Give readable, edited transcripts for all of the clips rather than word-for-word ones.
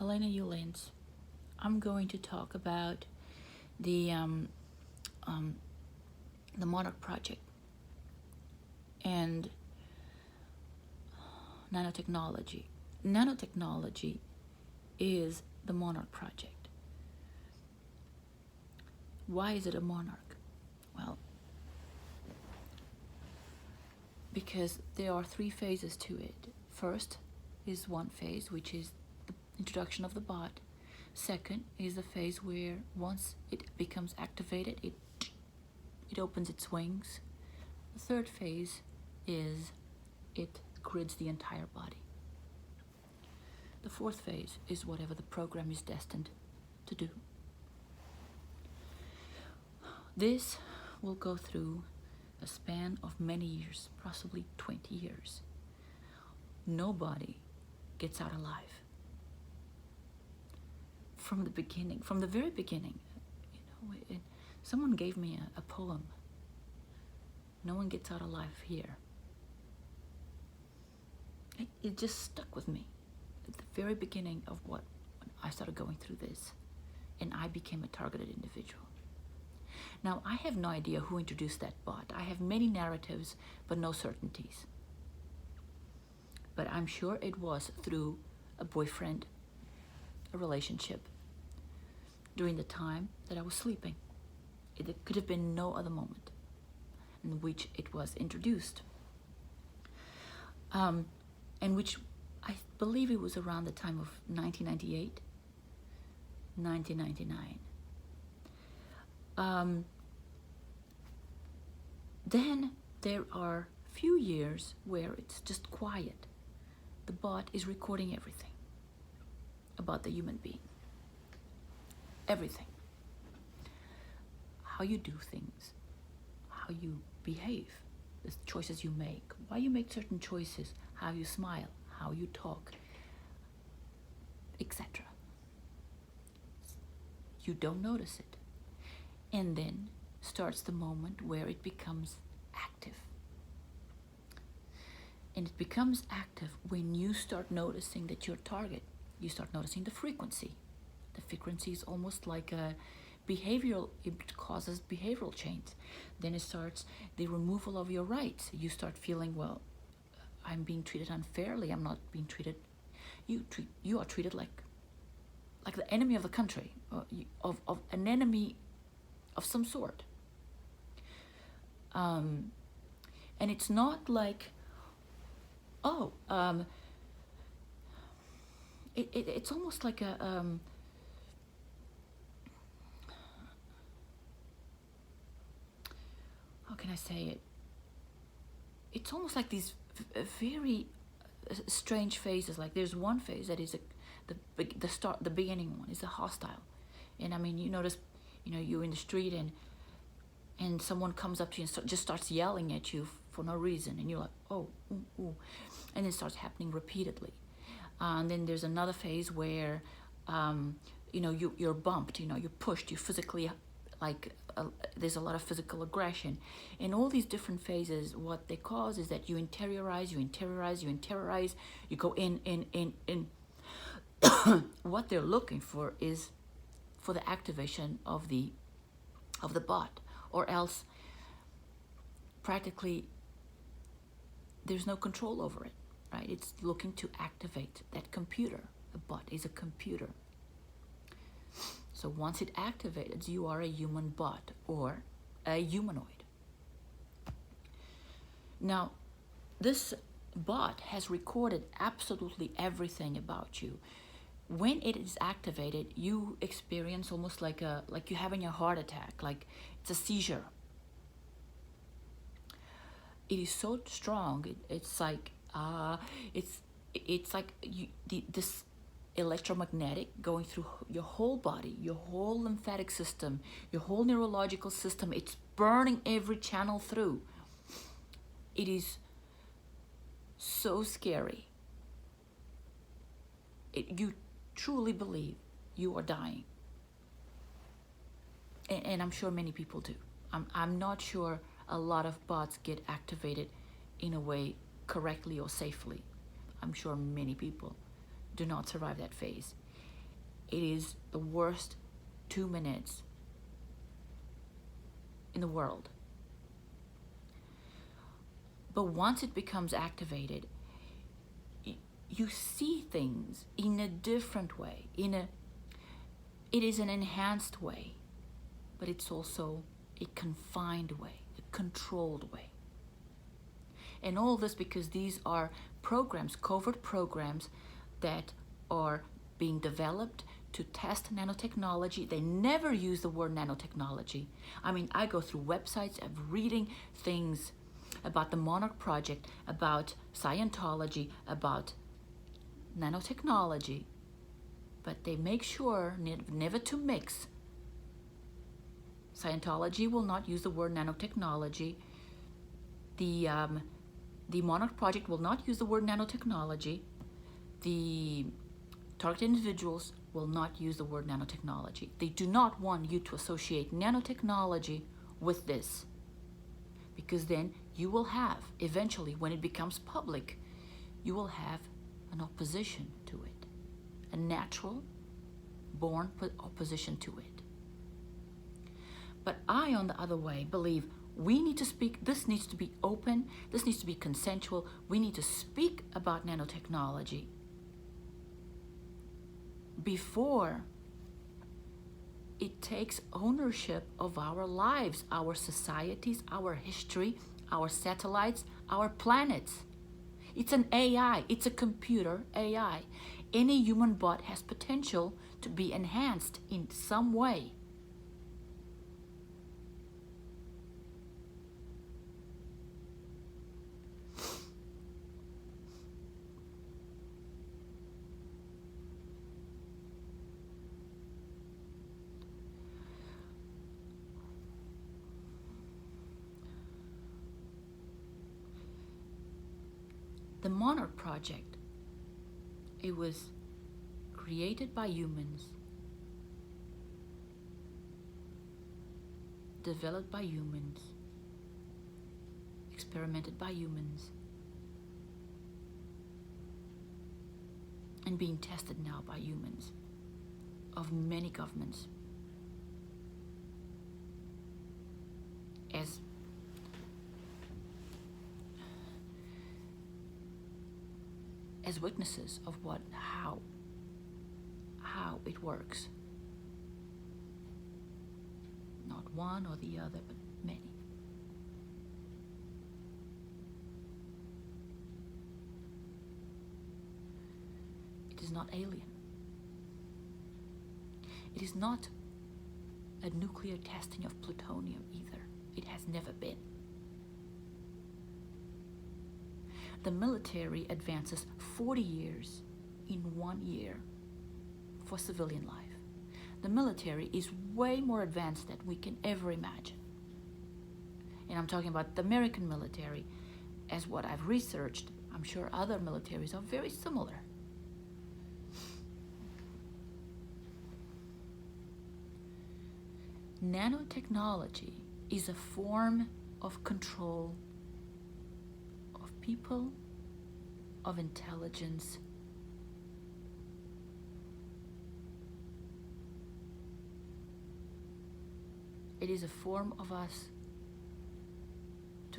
Helena Yulins. I'm going to talk about the um, the Monarch Project and nanotechnology. Nanotechnology is the Monarch Project. Why is it a monarch? Well, because there are three phases to it. First is one phase, which is the introduction of the bot. Second is the phase where once it becomes activated, it opens its wings. The third phase is it grids the entire body. The fourth phase is whatever the program is destined to do. This will go through a span of many years, possibly 20 years. Nobody gets out alive. From the beginning, from the very beginning, someone gave me a poem. No one gets out alive here. It just stuck with me at the very beginning of when I started going through this, and I became a targeted individual. Now, I have no idea who introduced that bot. I have many narratives, but no certainties. But I'm sure it was through a boyfriend, a relationship, during the time that I was sleeping. It could have been no other moment in which it was introduced. And which I believe it was around the time of 1998, 1999. Then there are few years where it's just quiet. The bot is recording everything about the human being. Everything. How you do things, how you behave, the choices you make, why you make certain choices, how you smile, how you talk, etc. You don't notice it. And then starts the moment where it becomes active. And it becomes active when you start noticing that your target, you start noticing the frequency. The frequency is almost like a behavioral, it causes behavioral change. Then it starts the removal of your rights. You start feeling, well, I'm being treated unfairly. I'm not being treated, you are treated like the enemy of the country, of an enemy of some sort. And it's not like, it's almost like a, how can I say it? It's almost like these very strange phases. Like there's one phase that is the beginning one is the hostile. And I mean, you notice, you're in the street and someone comes up to you and just starts yelling at you for no reason, and you're like, oh, ooh, ooh. And it starts happening repeatedly. And then there's another phase where, you're bumped, you're pushed, you physically, there's a lot of physical aggression. In all these different phases, what they cause is that you interiorize, you go in. What they're looking for is for the activation of the bot, or else practically there's no control over it, right? It's looking to activate that computer. The bot is a computer. So once it activates, you are a human bot or a humanoid. Now, this bot has recorded absolutely everything about you. When it is activated, you experience almost like you're having a heart attack, like it's a seizure. It is so strong. It's like this electromagnetic going through your whole body, your whole lymphatic system, your whole neurological system. It's burning every channel through. It is so scary. You truly believe you are dying. And I'm sure many people do. I'm not sure a lot of bots get activated in a way correctly or safely. I'm sure many people do not survive that phase. it is the worst 2 minutes in the world. But once it becomes activated, you see things in a different way. It is an enhanced way, but it's also a confined way, a controlled way. And all this because these are programs, covert programs, that are being developed to test nanotechnology. They never use the word nanotechnology. I mean, I go through websites of reading things about the Monarch Project, about Scientology, about nanotechnology, but they make sure never to mix. Scientology will not use the word nanotechnology. The Monarch Project will not use the word nanotechnology. The target individuals will not use the word nanotechnology. They do not want you to associate nanotechnology with this, because then you will have, eventually, when it becomes public, you will have an opposition to it, a natural born opposition to it. But I, on the other way, believe we need to speak. This needs to be open. This needs to be consensual. We need to speak about nanotechnology before it takes ownership of our lives, our societies, our history, our satellites, our planets. It's an AI. It's a computer AI. Any human bot has potential to be enhanced in some way. The Monarch Project, it was created by humans, developed by humans, experimented by humans, and being tested now by humans of many governments as witnesses of how it works. Not one or the other, but many. It is not alien. It is not a nuclear testing of plutonium either. It has never been. The military advances 40 years in 1 year for civilian life. The military is way more advanced than we can ever imagine. And I'm talking about the American military. As what I've researched, I'm sure other militaries are very similar. Nanotechnology is a form of control of people, of intelligence. It is a form of us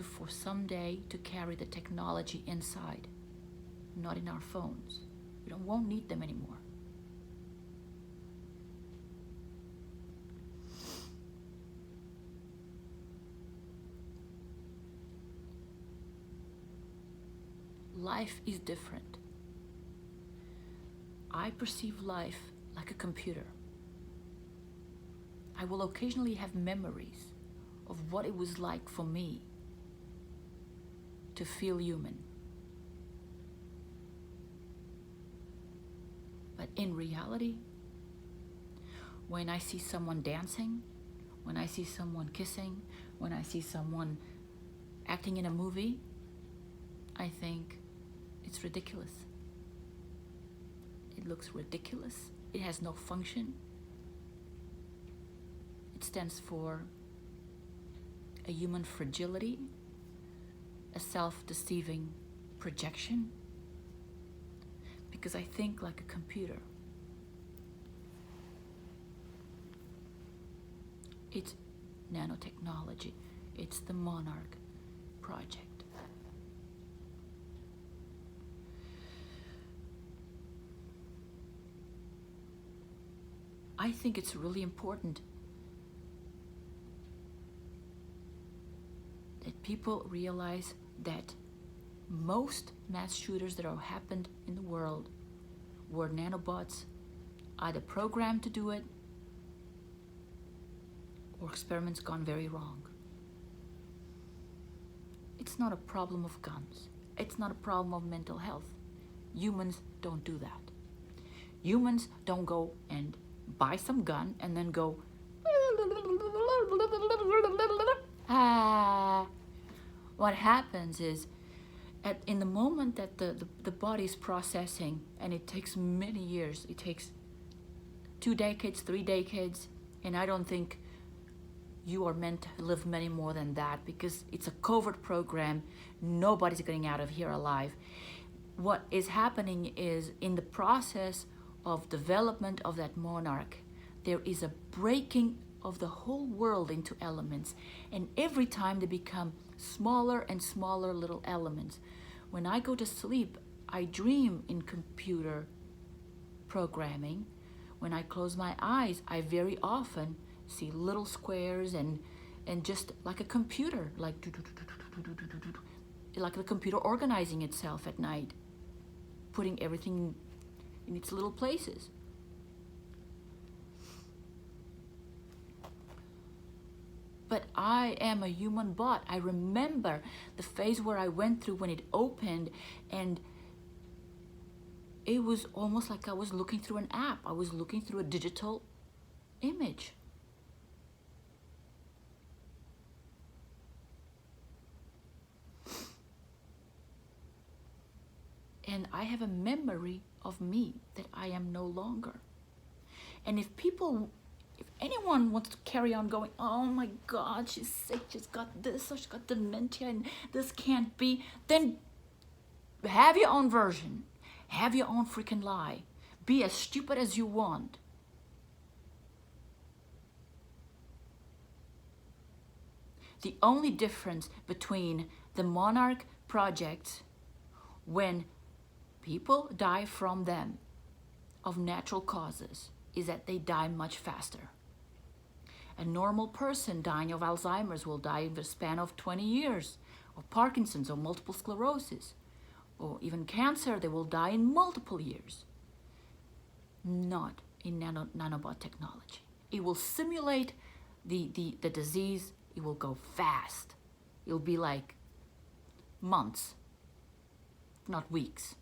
for someday to carry the technology inside, not in our phones. We won't need them anymore. Life is different. I perceive life like a computer. I will occasionally have memories of what it was like for me to feel human. But in reality, when I see someone dancing, when I see someone kissing, when I see someone acting in a movie, I think it's ridiculous. It looks ridiculous. It has no function. It stands for a human fragility, a self-deceiving projection, because I think like a computer. It's nanotechnology. It's the Monarch project. I think it's really important that people realize that most mass shooters that have happened in the world were nanobots, either programmed to do it or experiments gone very wrong. It's not a problem of guns. It's not a problem of mental health. Humans don't do that. Humans don't go and buy some gun and then go ah. What happens is in the moment that the body is processing, and it takes many years, it takes 2 decades, 3 decades, and I don't think you are meant to live many more than that, because it's a covert program. Nobody's getting out of here alive. What is happening is, in the process of development of that monarch, there is a breaking of the whole world into elements, and every time they become smaller and smaller little elements. When I go to sleep, I dream in computer programming. When I close my eyes, I very often see little squares and just like a computer, like the computer organizing itself at night, putting everything in its little places. But I am a human bot. I remember the phase where I went through when it opened, and it was almost like I was looking through an app. I was looking through a digital image. And I have a memory of me that I am no longer. And if anyone wants to carry on going, oh my God, she's sick, she's got this, or she's got dementia, and this can't be, then have your own version. Have your own freaking lie. Be as stupid as you want. The only difference between the Monarch projects, when people die from them of natural causes, is that they die much faster. A normal person dying of Alzheimer's will die in the span of 20 years, or Parkinson's, or multiple sclerosis, or even cancer. They will die in multiple years. Not in nanobot technology. It will simulate the disease. It will go fast. It'll be like months, not weeks.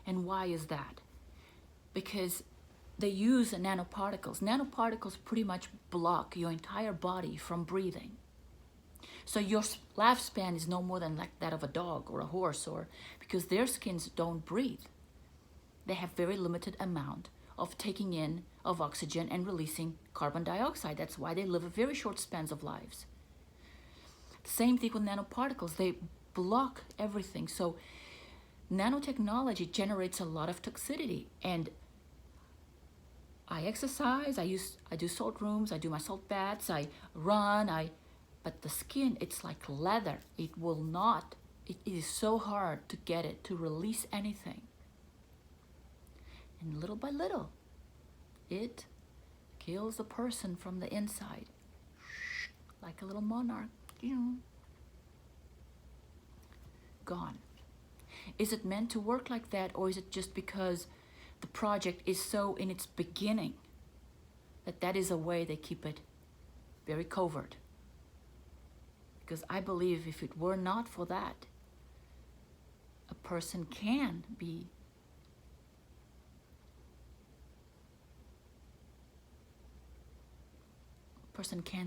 And why is that? Because they use nanoparticles. Nanoparticles pretty much block your entire body from breathing. So your lifespan is no more than like that of a dog or a horse, or because their skins don't breathe. They have very limited amount of taking in of oxygen and releasing carbon dioxide. That's why they live a very short spans of lives. Same thing with nanoparticles. They block everything. So nanotechnology generates a lot of toxicity. And I exercise, I do salt rooms, I do my salt baths, I run, but the skin, it's like leather. It is so hard to get it to release anything. And little by little, it kills the person from the inside. Like a little monarch, gone. Is it meant to work like that, or is it just because the project is so in its beginning that is a way they keep it very covert? Because I believe if it were not for that, a person can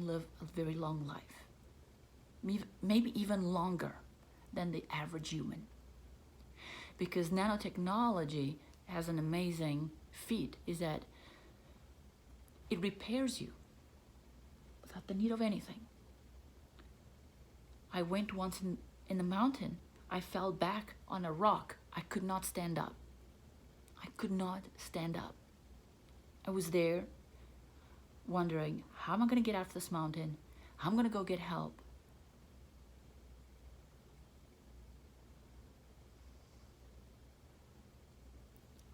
live a very long life, maybe even longer than the average human. Because nanotechnology has an amazing feat, is that it repairs you without the need of anything. I went once in the mountain. I fell back on a rock I could not stand up. I could not stand up. I was there wondering, how am I going to get out of this mountain? How am I going to go get help?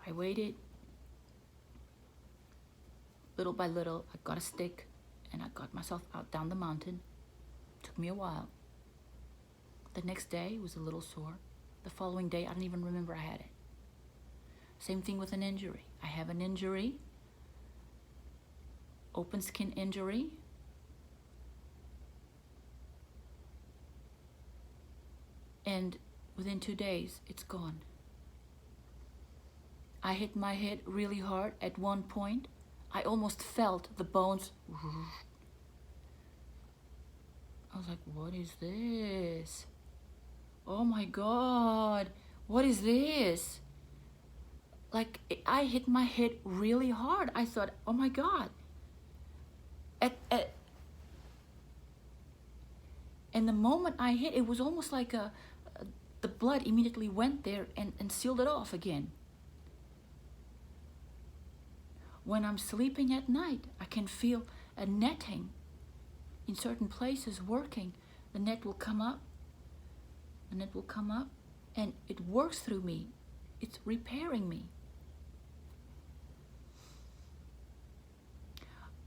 I waited. Little by little, I got a stick and I got myself out down the mountain. Took me a while. The next day was a little sore. The following day, I don't even remember I had it. Same thing with an injury. I have an injury, open skin injury. And within 2 days, it's gone. I hit my head really hard at one point. I almost felt the bones. I was like, what is this? Oh my God, what is this? Like, I hit my head really hard. I thought, oh my God. And the moment I hit, it was almost like the blood immediately went there and sealed it off again. When I'm sleeping at night, I can feel a netting in certain places working. The net will come up. The net will come up and it works through me. It's repairing me.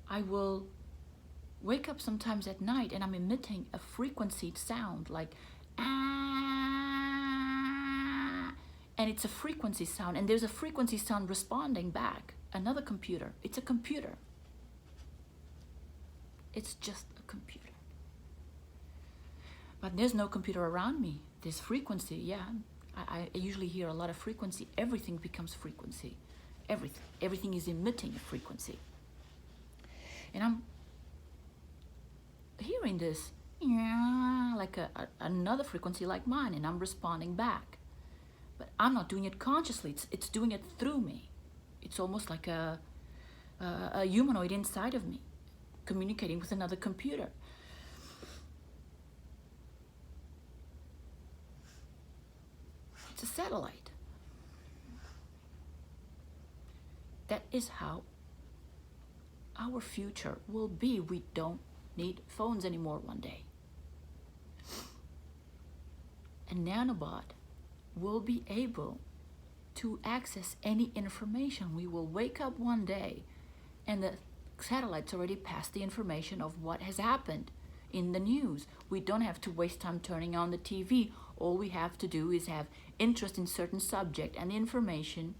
I will wake up sometimes at night and I'm emitting a frequency sound like ah, and it's a frequency sound, and there's a frequency sound responding back. Another computer. It's a computer. It's just a computer. But there's no computer around me. There's frequency, yeah. I usually hear a lot of frequency. Everything becomes frequency. Everything is emitting a frequency. And I'm hearing this, like another frequency like mine, and I'm responding back. But I'm not doing it consciously. It's doing it through me. It's almost like a humanoid inside of me, communicating with another computer. It's a satellite. That is how our future will be. We don't need phones anymore one day. A nanobot will be able to access any information. We will wake up one day and the satellites already passed the information of what has happened in the news. We don't have to waste time turning on the TV. All we have to do is have interest in certain subject and the information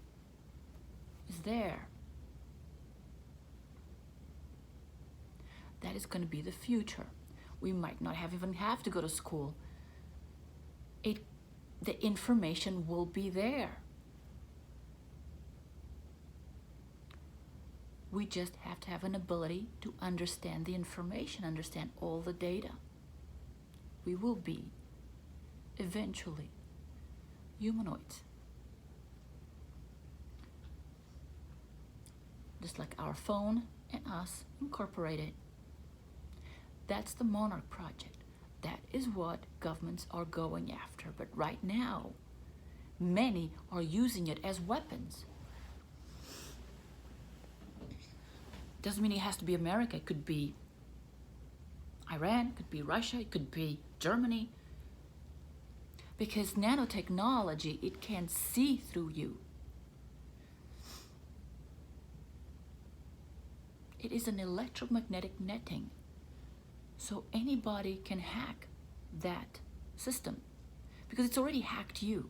is there. That is going to be the future. We might not even have to go to school. The information will be there. We just have to have an ability to understand the information, understand all the data. We will be, eventually, humanoids. Just like our phone and us incorporated. That's the Monarch Project. That is what governments are going after. But right now, many are using it as weapons. Doesn't mean it has to be America. It could be Iran, it could be Russia, it could be Germany. Because nanotechnology, it can see through you. It is an electromagnetic netting. So anybody can hack that system because it's already hacked you.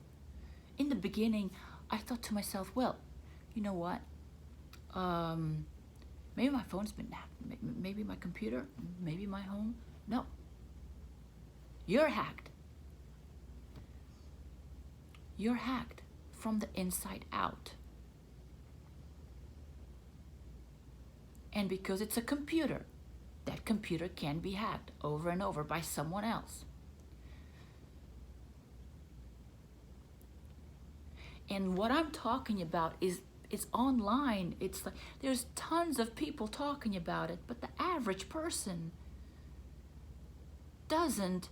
In the beginning, I thought to myself, well, you know what? Maybe my phone's been hacked. Maybe my computer, maybe my home. No. You're hacked. You're hacked from the inside out. And because it's a computer, that computer can be hacked over and over by someone else. And what I'm talking about is online. It's like there's tons of people talking about it, but the average person doesn't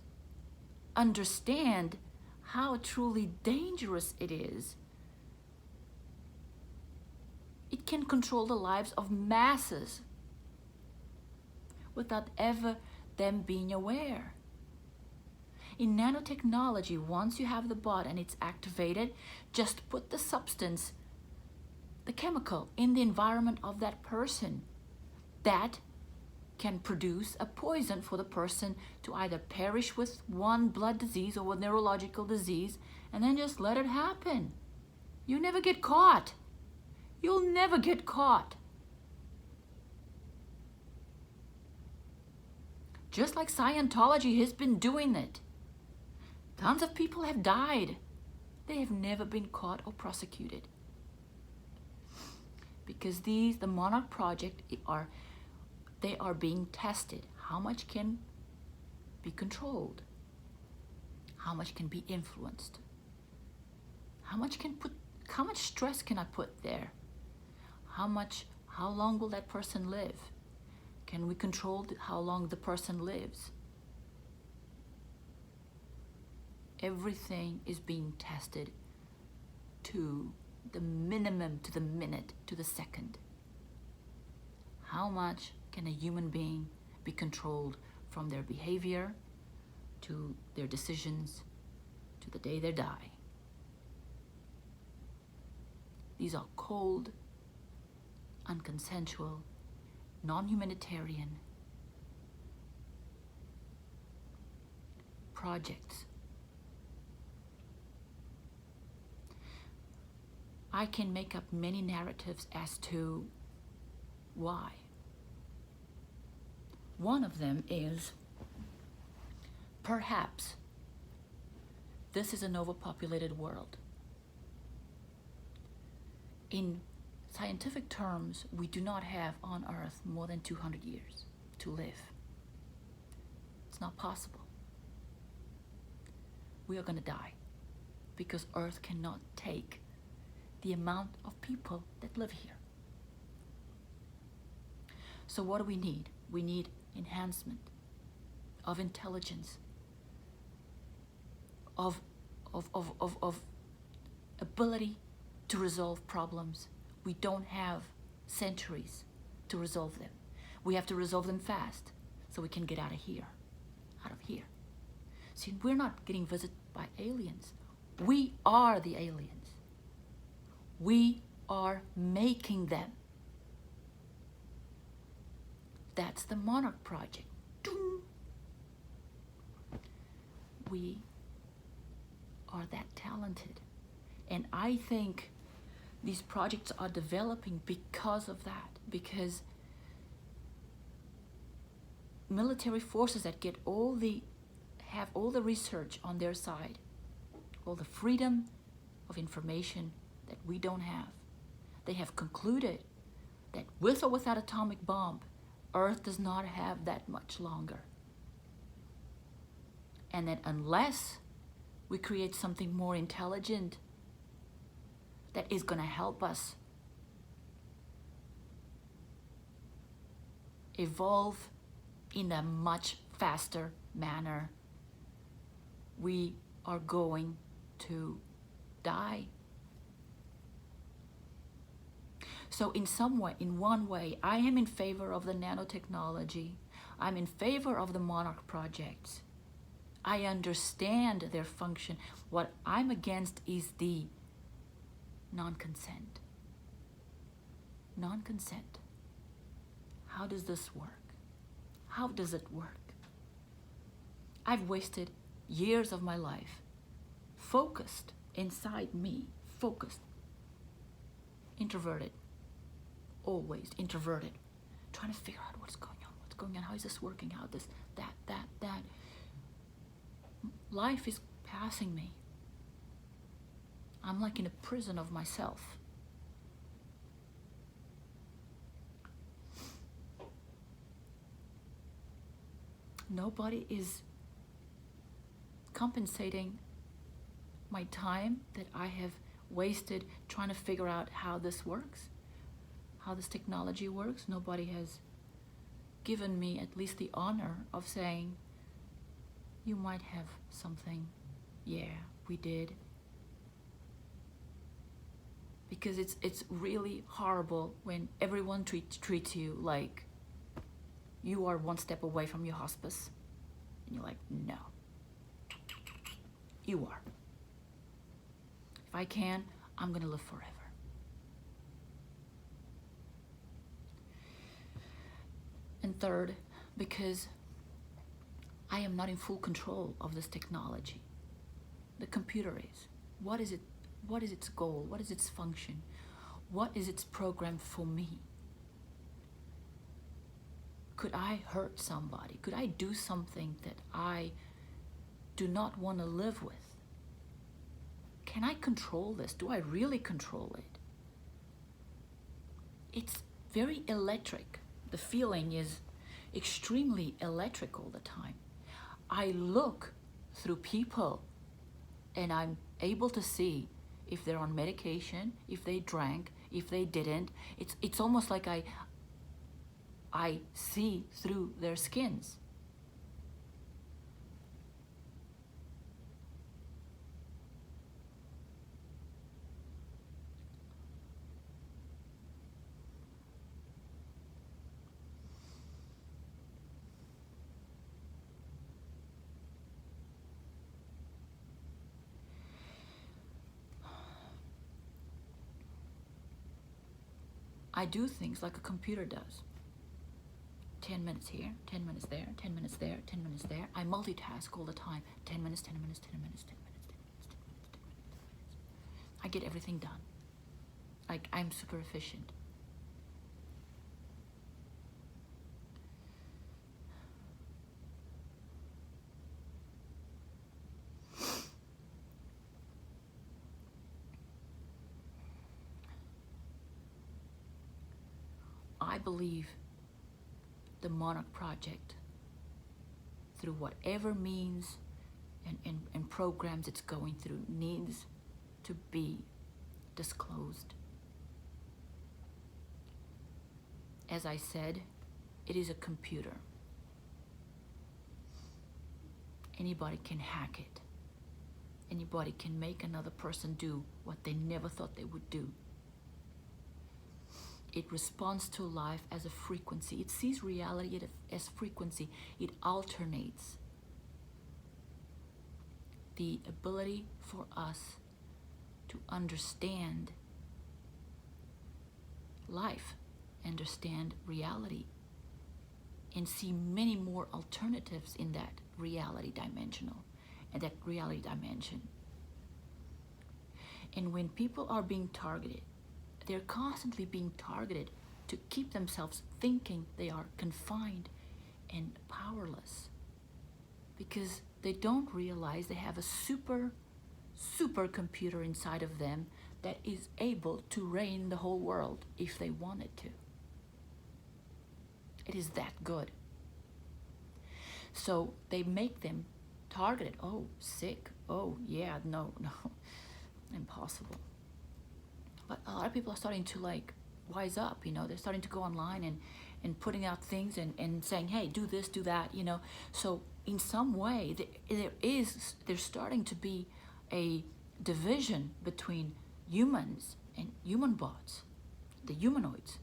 understand how truly dangerous it is. It can control the lives of masses without ever them being aware. In nanotechnology, once you have the bot and it's activated, just put the substance, the chemical, in the environment of that person. That can produce a poison for the person to either perish with one blood disease or a neurological disease, and then just let it happen. You never get caught. You'll never get caught. Just like Scientology has been doing it. Tons of people have died. They have never been caught or prosecuted. Because the Monarch Project they are being tested. How much can be controlled? How much can be influenced? How much stress can I put there? How long will that person live? Can we control how long the person lives? Everything is being tested to the minimum, to the minute, to the second. How much can a human being be controlled from their behavior to their decisions to the day they die? These are cold, unconsensual, non-humanitarian projects. I can make up many narratives as to why. One of them is, perhaps this is an overpopulated world. In scientific terms, we do not have on Earth more than 200 years to live. It's not possible. We are going to die because Earth cannot take the amount of people that live here. So what do we need? We need enhancement of intelligence, of ability to resolve problems. We don't have centuries to resolve them. We have to resolve them fast so we can get out of here. See, we're not getting visited by aliens. We are the aliens. We are making them. That's the Monarch Project. We are that talented. And I think these projects are developing because of that. Because military forces that have all the research on their side, all the freedom of information that we don't have. They have concluded that with or without atomic bomb, Earth does not have that much longer. And that unless we create something more intelligent that is going to help us evolve in a much faster manner, we are going to die. So in one way, I am in favor of the nanotechnology. I'm in favor of the Monarch projects. I understand their function. What I'm against is the non-consent. Non-consent. How does this work? How does it work? I've wasted years of my life focused inside me, focused, introverted, always introverted, trying to figure out what's going on, how is this working, how this, that. Life is passing me. I'm like in a prison of myself. Nobody is compensating my time that I have wasted trying to figure out how this works, how this technology works. Nobody has given me at least the honor of saying, you might have something, yeah, we did, because it's really horrible when everyone treats you like you are one step away from your hospice, and you're like, no, you are. If I can, I'm gonna live forever. And third, because I am not in full control of this technology. The computer is. What is it? What is its goal? What is its function? What is its program for me? Could I hurt somebody? Could I do something that I do not want to live with? Can I control this? Do I really control it? It's very electric. The feeling is extremely electric all the time. I look through people and I'm able to see if they're on medication, if they drank, if they didn't. It's almost like I see through their skins. I do things like a computer does. 10 minutes here, 10 minutes there, 10 minutes there, 10 minutes there. I multitask all the time. 10 minutes, 10 minutes, 10 minutes, 10 minutes, 10 minutes, 10 minutes, 10 minutes. I get everything done. Like, I'm super efficient. I believe the Monarch Project, through whatever means and programs it's going through, needs to be disclosed. As I said, it is a computer. Anybody can hack it. Anybody can make another person do what they never thought they would do. It responds to life as a frequency. It sees reality as frequency. It alternates. The ability for us to understand life, understand reality, and see many more alternatives in that reality dimension. And when people are being targeted, they're constantly being targeted to keep themselves thinking they are confined and powerless, because they don't realize they have a super computer inside of them that is able to reign the whole world if they wanted to. It is that good. So they make them targeted. Oh, sick. Oh, yeah, no, impossible. But a lot of people are starting to like wise up, they're starting to go online and putting out things and saying, hey, do this, do that, So in some way, there's starting to be a division between humans and human bots, the humanoids.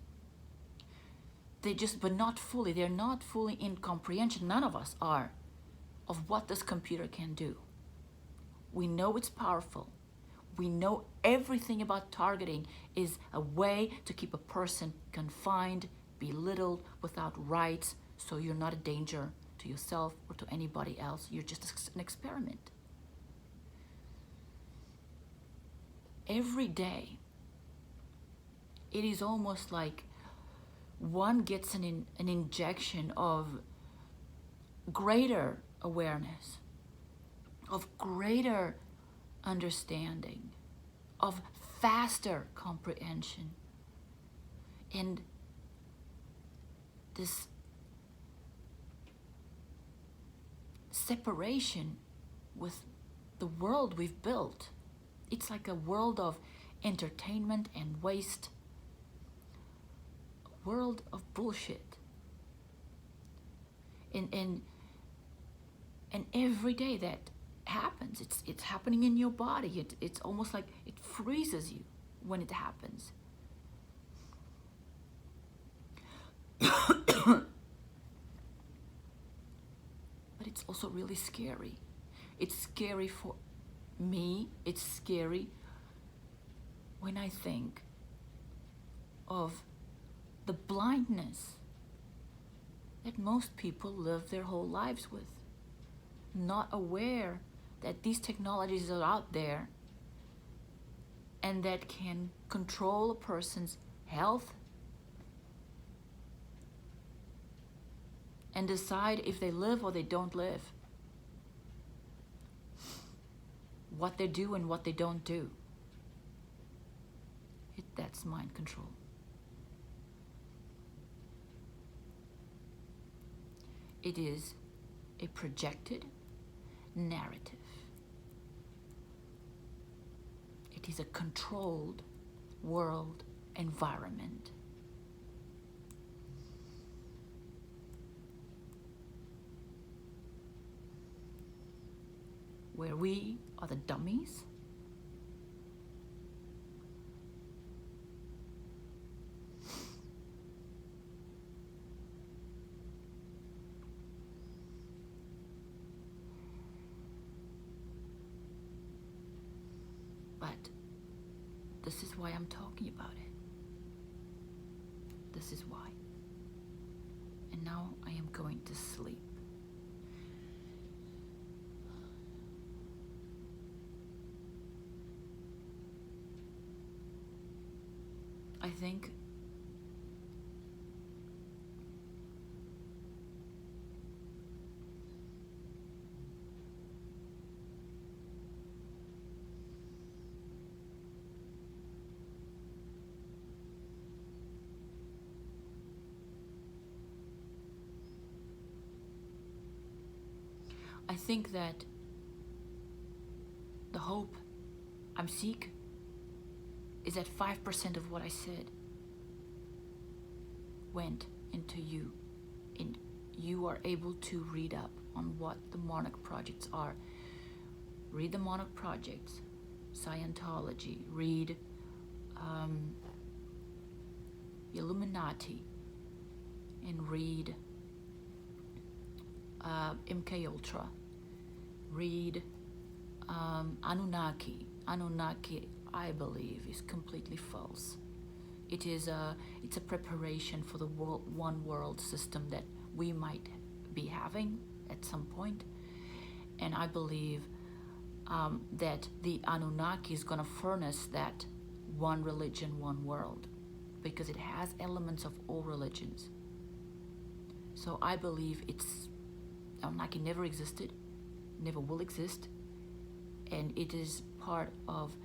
But not fully, they're not fully in comprehension, none of us are, of what this computer can do. We know it's powerful. We know everything about targeting is a way to keep a person confined, belittled, without rights, so you're not a danger to yourself or to anybody else. You're just an experiment. Every day, it is almost like one gets an injection of greater awareness, of greater understanding, of faster comprehension, and this separation with the world we've built. It's like a world of entertainment and waste, a world of bullshit. And every day that happens. It's happening in your body. It's almost like it freezes you when it happens. But it's also really scary. It's scary for me. It's scary when I think of the blindness that most people live their whole lives with, not aware that these technologies are out there and that can control a person's health and decide if they live or they don't live, what they do and what they don't do. That's mind control. It is a projected narrative. It is a controlled world environment. Where we are the dummies. But this is why I'm talking about it. This is why. And now I am going to sleep. I think that the hope I'm seek is that 5% of what I said went into you, and you are able to read up on what the Monarch projects are. Read the Monarch projects, Scientology, read Illuminati, and read MK Ultra. Read Anunnaki. Anunnaki, I believe, is completely false. It's a preparation for the one world system that we might be having at some point. And I believe that the Anunnaki is going to furnace that one religion, one world, because it has elements of all religions. So I believe Anunnaki never existed, never will exist, and it is part of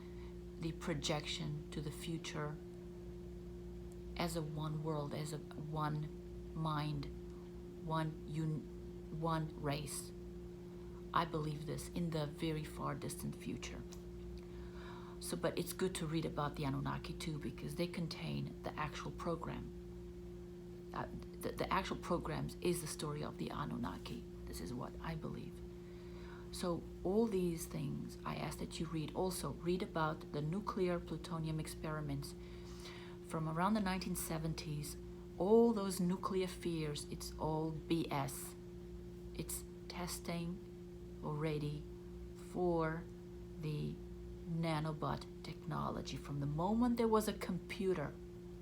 the projection to the future as a one world, as a one mind, one race. I believe this in the very far distant future. So, but it's good to read about the Anunnaki too, because they contain the actual program. The actual programs is the story of the Anunnaki. This is what I believe. So all these things I ask that you read. Also read about the nuclear plutonium experiments from around the 1970s. All those nuclear fears, it's all BS. It's testing already for the nanobot technology. From the moment there was a computer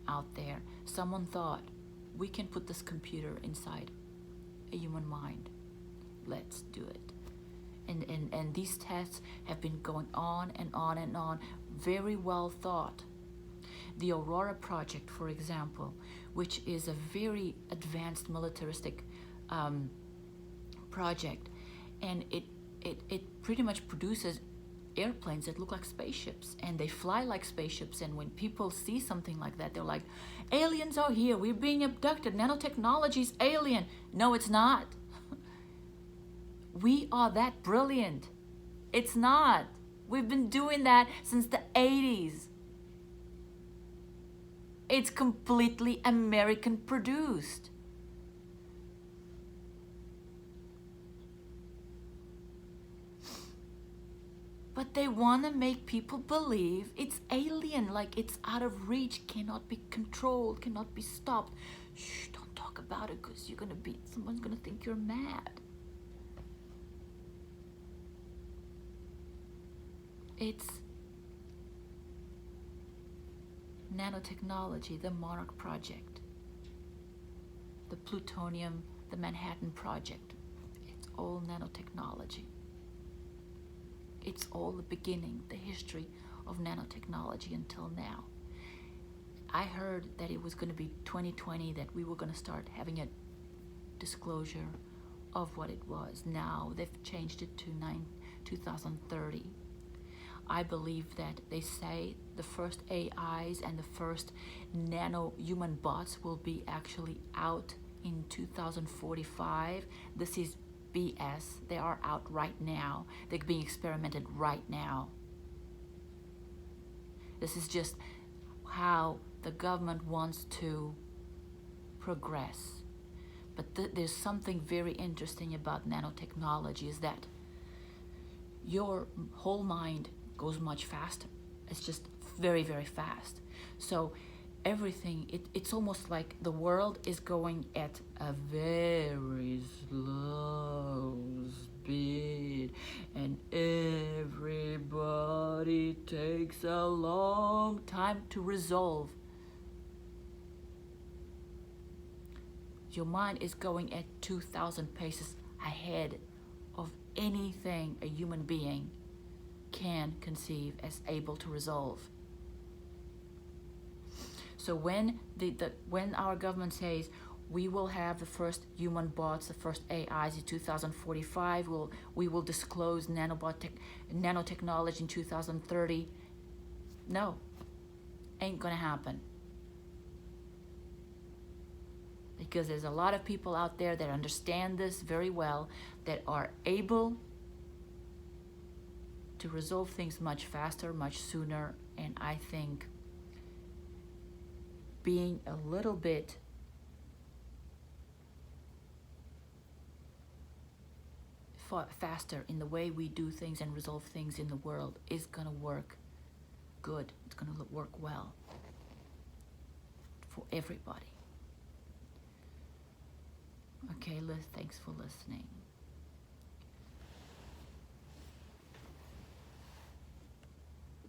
out there, someone thought, we can put this computer inside a human mind. Let's do it. And these tests have been going on and on and on, very well thought. The Aurora project, for example, which is a very advanced militaristic project, and it pretty much produces airplanes that look like spaceships, and they fly like spaceships. And when people see something like that, they're like, aliens are here, we're being abducted, nanotechnology is alien. No, it's not. We are that brilliant. It's not. We've been doing that since the 80s. It's completely American produced. But they want to make people believe it's alien, like it's out of reach, cannot be controlled, cannot be stopped. Shh, don't talk about it because someone's gonna think you're mad. It's nanotechnology, the Monarch Project, the plutonium, the Manhattan Project. It's all nanotechnology. It's all the beginning, the history of nanotechnology until now. I heard that it was going to be 2020 that we were going to start having a disclosure of what it was. Now they've changed it to 2030. I believe that they say the first AIs and the first nano-human bots will be actually out in 2045. This is BS. They are out right now. They're being experimented right now. This is just how the government wants to progress. But there's something very interesting about nanotechnology, is that your whole mind goes much faster. It's just very, very fast. So everything, it's almost like the world is going at a very slow speed, and everybody takes a long time to resolve. Your mind is going at 2,000 paces ahead of anything a human being can conceive as able to resolve. So when when our government says we will have the first human bots, the first AIs in 2045, we will disclose nanotechnology in 2030, no, ain't gonna happen. Because there's a lot of people out there that understand this very well, that are able to resolve things much faster, much sooner, and I think being a little bit faster in the way we do things and resolve things in the world is gonna work good. It's gonna work well for everybody. Okay, Liz, thanks for listening.